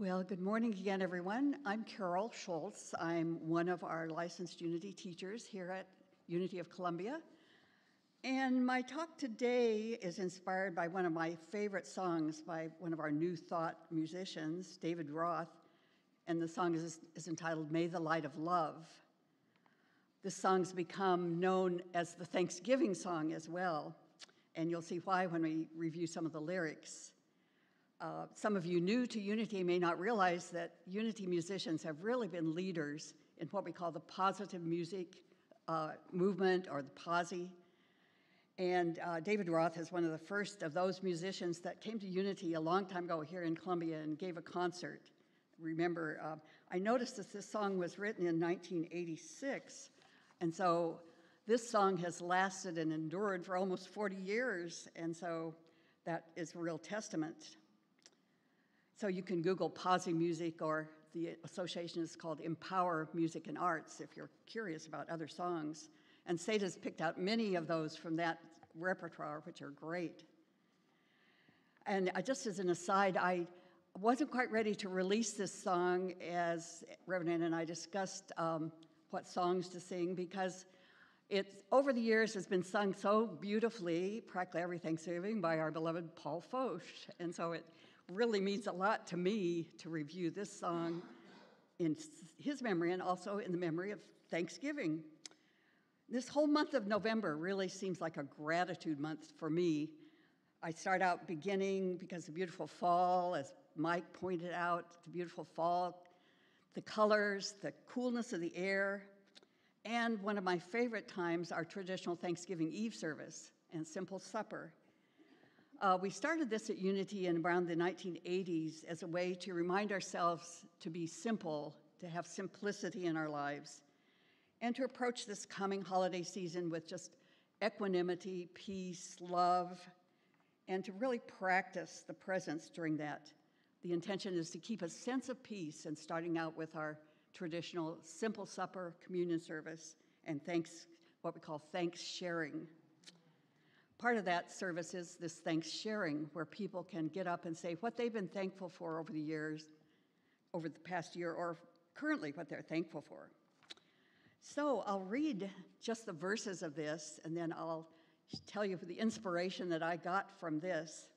Well, good morning again, everyone. I'm Carol Shultz. I'm one of our licensed Unity teachers here at Unity of Columbia. And my talk today is inspired by one of my favorite songs by one of our New Thought musicians, David Roth, and the song is entitled, May the Light of Love. This song's become known as the Thanksgiving song as well, and you'll see why when we review some of the lyrics. Some of you new to Unity may not realize that Unity musicians have really been leaders in what we call the positive music movement, or the POSI. And David Roth is one of the first of those musicians that came to Unity a long time ago here in Columbia and gave a concert. Remember, I noticed that this song was written in 1986, and so this song has lasted and endured for almost 40 years, and so that is a real testament. So you can Google POSI music, or the association is called Empower Music and Arts if you're curious about other songs. And Sada's picked out many of those from that repertoire, which are great. And just as an aside, I wasn't quite ready to release this song as Reverend and I discussed what songs to sing, because it, over the years, has been sung so beautifully, practically every Thanksgiving, by our beloved Paul Foch. And so it really means a lot to me to review this song in his memory and also in the memory of Thanksgiving. This whole month of November really seems like a gratitude month for me. I start out beginning because the beautiful fall, as Mike pointed out, the beautiful fall, the colors, the coolness of the air, and one of my favorite times, our traditional Thanksgiving Eve service and simple supper. We started this at Unity in around the 1980s as a way to remind ourselves to be simple, to have simplicity in our lives, and to approach this coming holiday season with just equanimity, peace, love, and to really practice the presence during that. The intention is to keep a sense of peace, and starting out with our traditional simple supper communion service and what we call thanks sharing. Part of that service is this thanks sharing, where people can get up and say what they've been thankful for over the years, over the past year, or currently what they're thankful for. So I'll read just the verses of this, and then I'll tell you the inspiration that I got from this.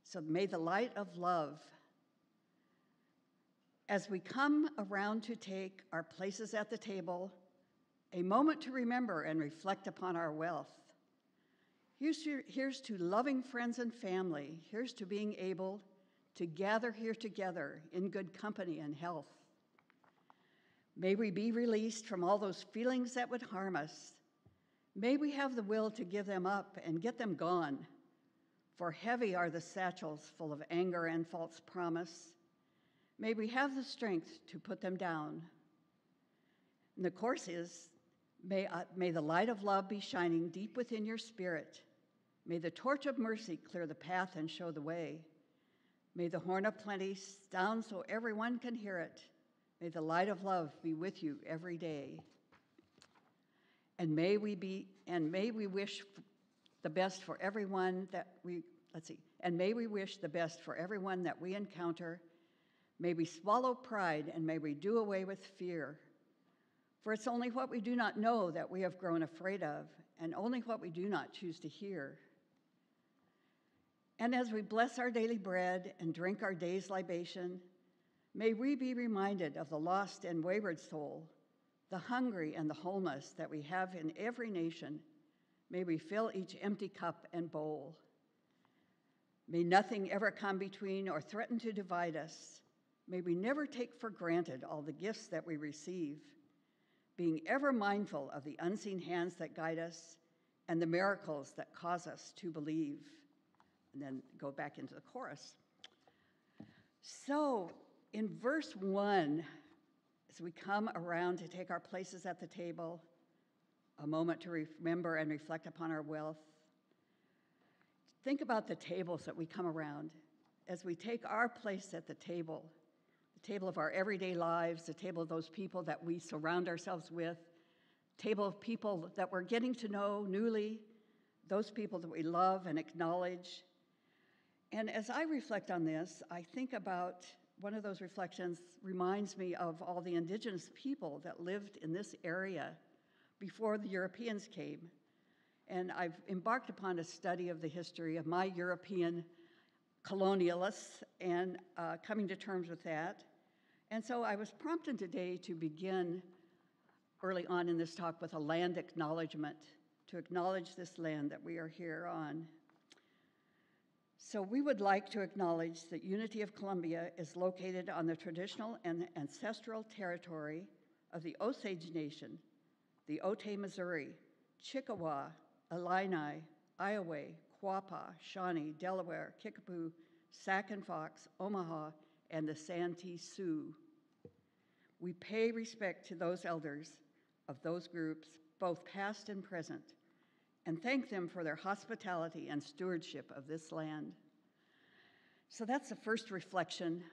So may the light of love, as we come around to take our places at the table, a moment to remember and reflect upon our wealth. Here's to loving friends and family. Here's to being able to gather here together in good company and health. May we be released from all those feelings that would harm us. May we have the will to give them up and get them gone, for heavy are the satchels full of anger and false promise. May we have the strength to put them down. And the course is, may the light of love be shining deep within your spirit. May the torch of mercy clear the path and show the way. May the horn of plenty sound so everyone can hear it. May the light of love be with you every day. And may we wish the best for everyone that we wish the best for everyone that we encounter. May we swallow pride, and may we do away with fear. For it's only what we do not know that we have grown afraid of, and only what we do not choose to hear. And as we bless our daily bread and drink our day's libation, may we be reminded of the lost and wayward soul, the hungry and the homeless that we have in every nation. May we fill each empty cup and bowl. May nothing ever come between or threaten to divide us. May we never take for granted all the gifts that we receive, being ever mindful of the unseen hands that guide us and the miracles that cause us to believe. And then go back into the chorus. So in verse 1, as we come around to take our places at the table, a moment to remember and reflect upon our wealth, think about the tables that we come around. As we take our place at the table of our everyday lives, the table of those people that we surround ourselves with, table of people that we're getting to know newly, those people that we love and acknowledge. And as I reflect on this, I think about one of those reflections reminds me of all the indigenous people that lived in this area before the Europeans came. And I've embarked upon a study of the history of my European colonialists and coming to terms with that. And so I was prompted today to begin early on in this talk with a land acknowledgement, to acknowledge this land that we are here on. So we would like to acknowledge that Unity of Columbia is located on the traditional and ancestral territory of the Osage Nation, the Otay Missouri, Chippewa, Illini, Iowa, Quapaw, Shawnee, Delaware, Kickapoo, Sac and Fox, Omaha, and the Santee Sioux. We pay respect to those elders of those groups, both past and present, and thank them for their hospitality and stewardship of this land. So that's the first reflection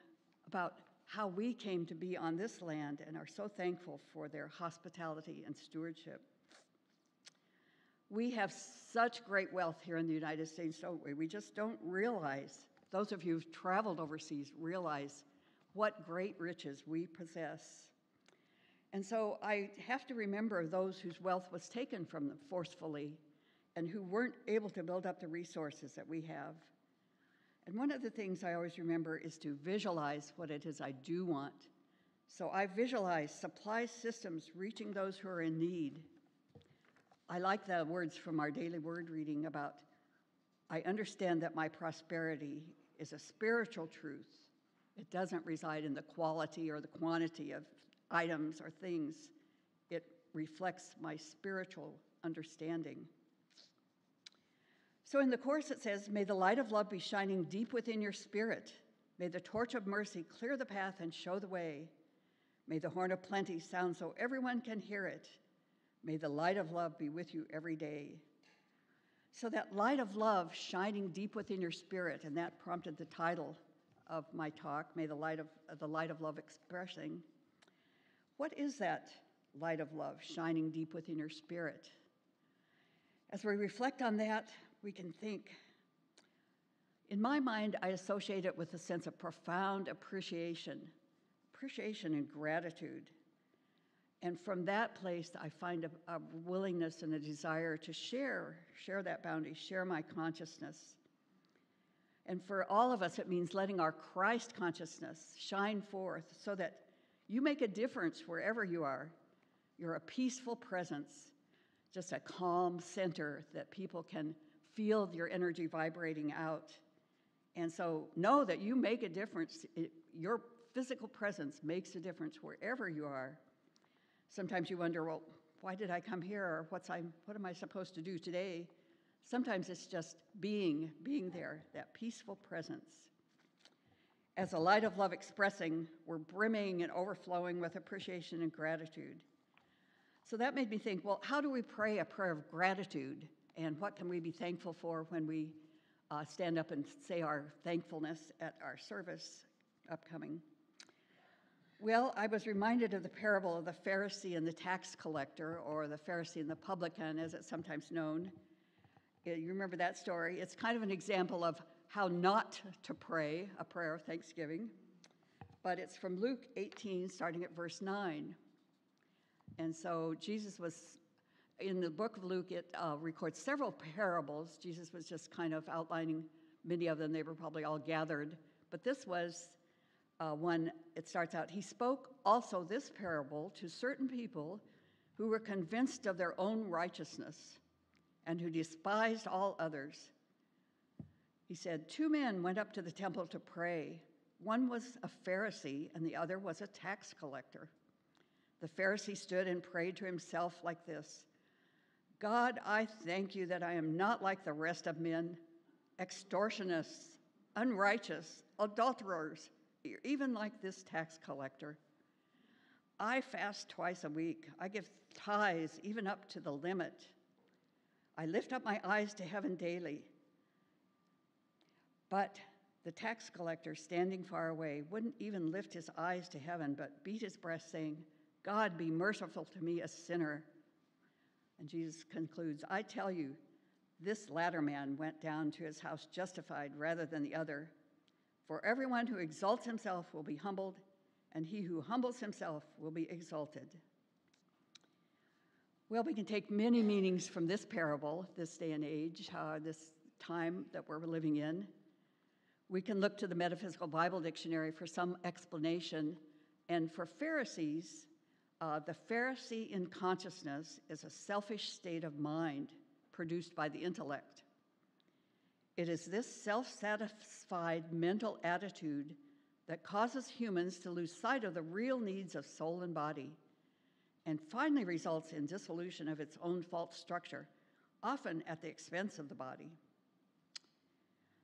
about how we came to be on this land and are so thankful for their hospitality and stewardship. We have such great wealth here in the United States, don't we? We just don't realize, those of you who've traveled overseas realize what great riches we possess. And so I have to remember those whose wealth was taken from them forcefully and who weren't able to build up the resources that we have. And one of the things I always remember is to visualize what it is I do want. So I visualize supply systems reaching those who are in need. I like the words from our daily word reading about, I understand that my prosperity is a spiritual truth. It doesn't reside in the quality or the quantity of items or things. It reflects my spiritual understanding. So in the course it says, may the light of love be shining deep within your spirit. May the torch of mercy clear the path and show the way. May the horn of plenty sound so everyone can hear it. May the light of love be with you every day. So that light of love shining deep within your spirit, and that prompted the title of my talk, May the light of love expressing. What is that light of love shining deep within your spirit? As we reflect on that, we can think, in my mind, I associate it with a sense of profound appreciation and gratitude. And from that place, I find a willingness and a desire to share that bounty, share my consciousness. And for all of us, it means letting our Christ consciousness shine forth so that you make a difference wherever you are. You're a peaceful presence, just a calm center that people can feel your energy vibrating out. And so know that you make a difference. Your physical presence makes a difference wherever you are. Sometimes you wonder, well, why did I come here? Or what am I supposed to do today? Sometimes it's just being there, that peaceful presence. As a light of love expressing, we're brimming and overflowing with appreciation and gratitude. So that made me think, well, how do we pray a prayer of gratitude? And what can we be thankful for when we stand up and say our thankfulness at our service upcoming? Well, I was reminded of the parable of the Pharisee and the tax collector, or the Pharisee and the publican, as it's sometimes known. You remember that story? It's kind of an example of how not to pray a prayer of thanksgiving. But it's from Luke 18, starting at verse 9. And so Jesus was, in the book of Luke, it records several parables. Jesus was just kind of outlining many of them. They were probably all gathered. But this was one, it starts out, he spoke also this parable to certain people who were convinced of their own righteousness and who despised all others. He said, 2 men went up to the temple to pray. One was a Pharisee and the other was a tax collector. The Pharisee stood and prayed to himself like this: God, I thank you that I am not like the rest of men, extortionists, unrighteous, adulterers, even like this tax collector. I fast twice a week. I give tithes even up to the limit. I lift up my eyes to heaven daily. But the tax collector, standing far away, wouldn't even lift his eyes to heaven, but beat his breast, saying, God, be merciful to me, a sinner. And Jesus concludes, I tell you, this latter man went down to his house justified rather than the other. For everyone who exalts himself will be humbled, and he who humbles himself will be exalted. Well, we can take many meanings from this parable, this day and age, this time that we're living in. We can look to the Metaphysical Bible Dictionary for some explanation. And for Pharisees, the Pharisee in consciousness is a selfish state of mind produced by the intellect. It is this self-satisfied mental attitude that causes humans to lose sight of the real needs of soul and body, and finally results in dissolution of its own false structure, often at the expense of the body.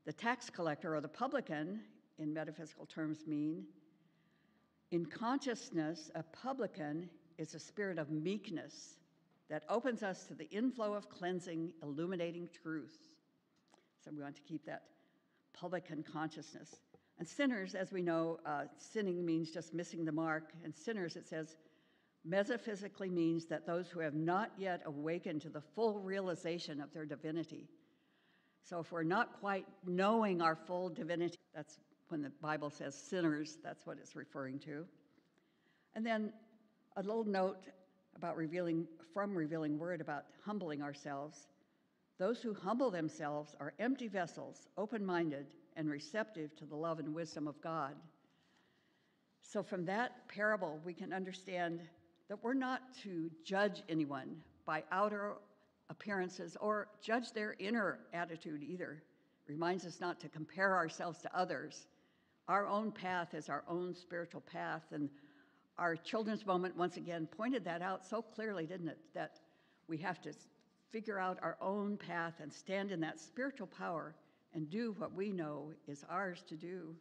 The tax collector or the publican, in metaphysical terms, mean, in consciousness, a publican is a spirit of meekness that opens us to the inflow of cleansing, illuminating truth. So we want to keep that publican consciousness. And sinners, as we know, sinning means just missing the mark. And sinners, it says, metaphysically means that those who have not yet awakened to the full realization of their divinity. So if we're not quite knowing our full divinity, that's when the Bible says sinners, that's what it's referring to. And then a little note about revealing word about humbling ourselves. Those who humble themselves are empty vessels, open-minded and receptive to the love and wisdom of God. So from that parable, we can understand that we're not to judge anyone by outer appearances or judge their inner attitude either. It reminds us not to compare ourselves to others. Our own path is our own spiritual path, and our children's moment once again pointed that out so clearly, didn't it? That we have to figure out our own path and stand in that spiritual power and do what we know is ours to do.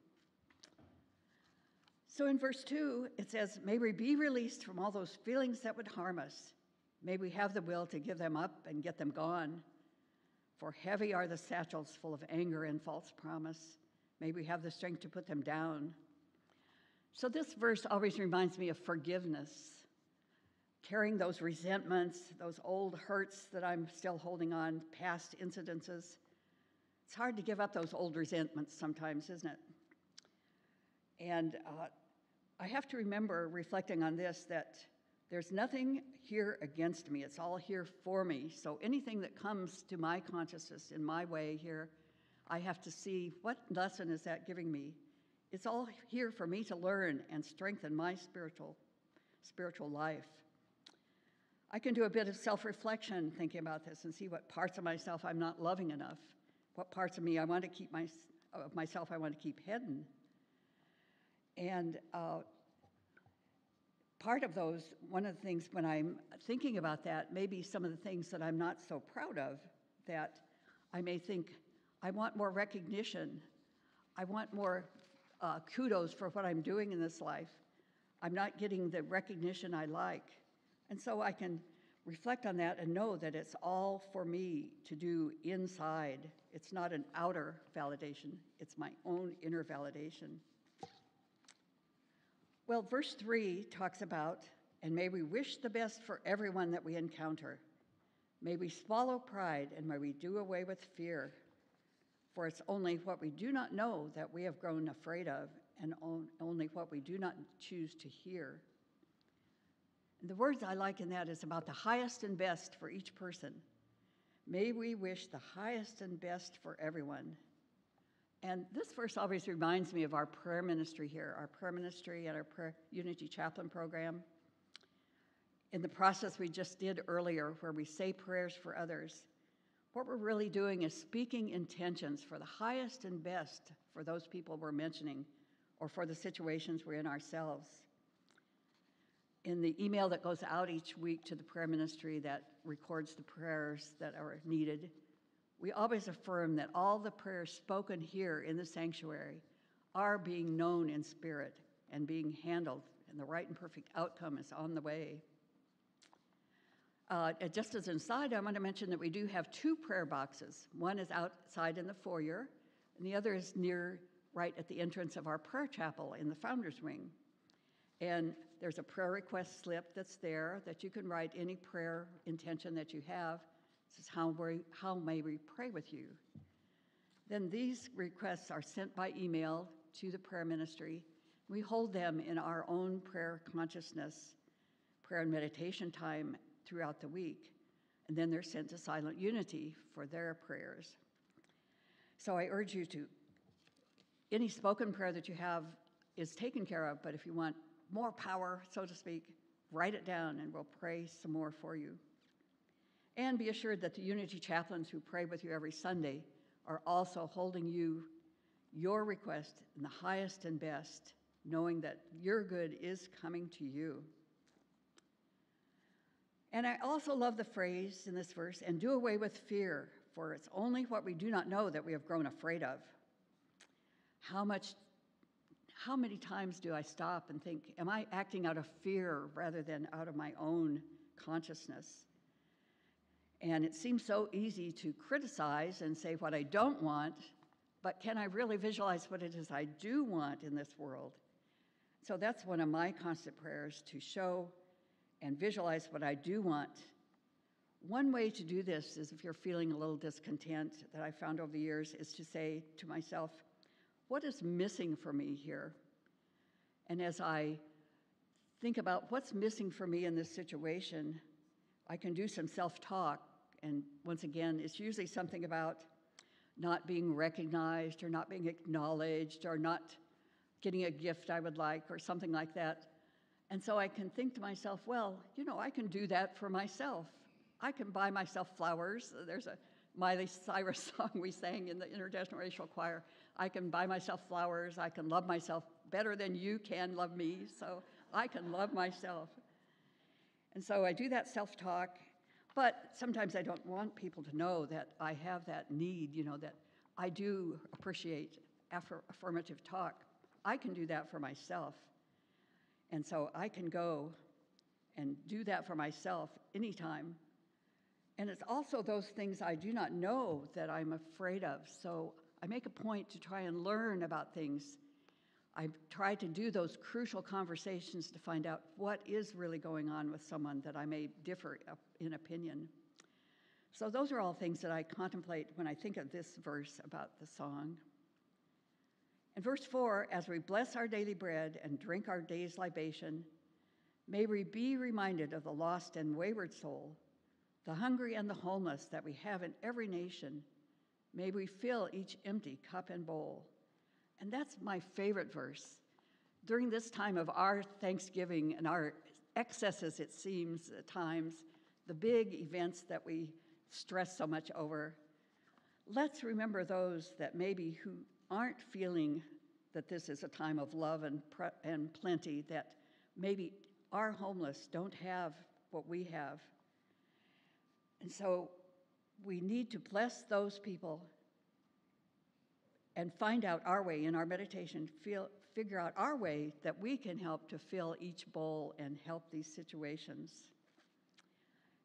So in verse 2, it says, may we be released from all those feelings that would harm us. May we have the will to give them up and get them gone. For heavy are the satchels full of anger and false promise. May we have the strength to put them down. So this verse always reminds me of forgiveness. Carrying those resentments, those old hurts that I'm still holding on, past incidences. It's hard to give up those old resentments sometimes, isn't it? And I have to remember, reflecting on this, that there's nothing here against me. It's all here for me. So anything that comes to my consciousness in my way here, I have to see what lesson is that giving me. It's all here for me to learn and strengthen my spiritual life. I can do a bit of self-reflection thinking about this and see what parts of myself I'm not loving enough, what parts of me I want to keep myself I want to keep hidden. And part of those, one of the things when I'm thinking about that, maybe some of the things that I'm not so proud of, that I may think, I want more recognition. I want more kudos for what I'm doing in this life. I'm not getting the recognition I like. And so I can reflect on that and know that it's all for me to do inside. It's not an outer validation. It's my own inner validation. Well, verse 3 talks about, and may we wish the best for everyone that we encounter. May we swallow pride, and may we do away with fear. For it's only what we do not know that we have grown afraid of, and only what we do not choose to hear. And the words I like in that is about the highest and best for each person. May we wish the highest and best for everyone. And this verse always reminds me of our prayer ministry here, our prayer ministry and our prayer Unity Chaplain program. In the process we just did earlier, where we say prayers for others, what we're really doing is speaking intentions for the highest and best for those people we're mentioning, or for the situations we're in ourselves. In the email that goes out each week to the prayer ministry that records the prayers that are needed, we always affirm that all the prayers spoken here in the sanctuary are being known in spirit and being handled, and the right and perfect outcome is on the way. Just as an aside, I want to mention that we do have 2 prayer boxes. One is outside in the foyer, and the other is near, right at the entrance of our prayer chapel in the Founders Wing. And there's a prayer request slip that's there that you can write any prayer intention that you have. This is how may we pray with you. Then these requests are sent by email to the prayer ministry. We hold them in our own prayer consciousness, prayer and meditation time throughout the week, and then they're sent to Silent Unity for their prayers. So I urge you to, any spoken prayer that you have is taken care of, but if you want more power, so to speak, write it down and we'll pray some more for you. And be assured that the Unity chaplains who pray with you every Sunday are also holding your request in the highest and best, knowing that your good is coming to you. And I also love the phrase in this verse, and do away with fear, for it's only what we do not know that we have grown afraid of. How many times do I stop and think, am I acting out of fear rather than out of my own consciousness? And it seems so easy to criticize and say what I don't want, but can I really visualize what it is I do want in this world? So that's one of my constant prayers, to show and visualize what I do want. One way to do this is, if you're feeling a little discontent, that I found over the years, is to say to myself, what is missing for me here? And as I think about what's missing for me in this situation, I can do some self-talk. And once again, it's usually something about not being recognized or not being acknowledged or not getting a gift I would like or something like that. And so I can think to myself, well, I can do that for myself. I can buy myself flowers. There's a Miley Cyrus song we sang in the intergenerational choir. I can buy myself flowers. I can love myself better than you can love me, so I can love myself. And so I do that self-talk, but sometimes I don't want people to know that I have that need, that I do appreciate affirmative talk. I can do that for myself. And so I can go and do that for myself anytime. And it's also those things I do not know that I'm afraid of. So I make a point to try and learn about things. I try to do those crucial conversations to find out what is really going on with someone that I may differ in opinion. So those are all things that I contemplate when I think of this verse about the song. In verse 4, as we bless our daily bread and drink our day's libation, may we be reminded of the lost and wayward soul, the hungry and the homeless that we have in every nation. May we fill each empty cup and bowl. And that's my favorite verse. During this time of our Thanksgiving and our excesses, it seems at times, the big events that we stress so much over, let's remember those that maybe who aren't feeling that this is a time of love and plenty, that maybe our homeless don't have what we have. And so we need to bless those people and find out our way in our meditation, figure out our way that we can help to fill each bowl and help these situations.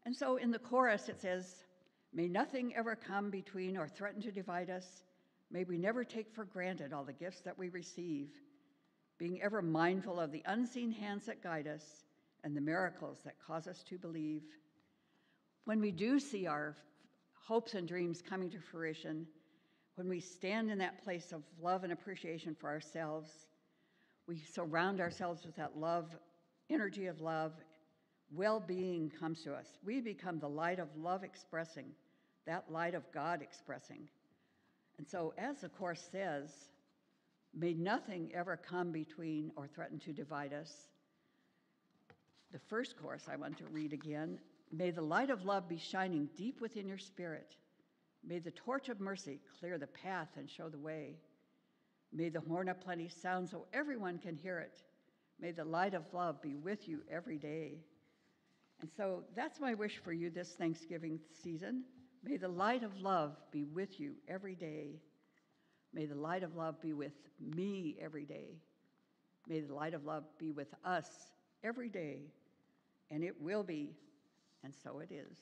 And so in the chorus it says, may nothing ever come between or threaten to divide us. May we never take for granted all the gifts that we receive, being ever mindful of the unseen hands that guide us and the miracles that cause us to believe. When we do see our hopes and dreams coming to fruition, when we stand in that place of love and appreciation for ourselves, we surround ourselves with that love, energy of love, well-being comes to us. We become the light of love expressing, that light of God expressing. And so as the chorus says, may nothing ever come between or threaten to divide us. The first chorus I want to read again. May the light of love be shining deep within your spirit. May the torch of mercy clear the path and show the way. May the horn of plenty sound so everyone can hear it. May the light of love be with you every day. And so that's my wish for you this Thanksgiving season. May the light of love be with you every day. May the light of love be with me every day. May the light of love be with us every day. And it will be, and so it is.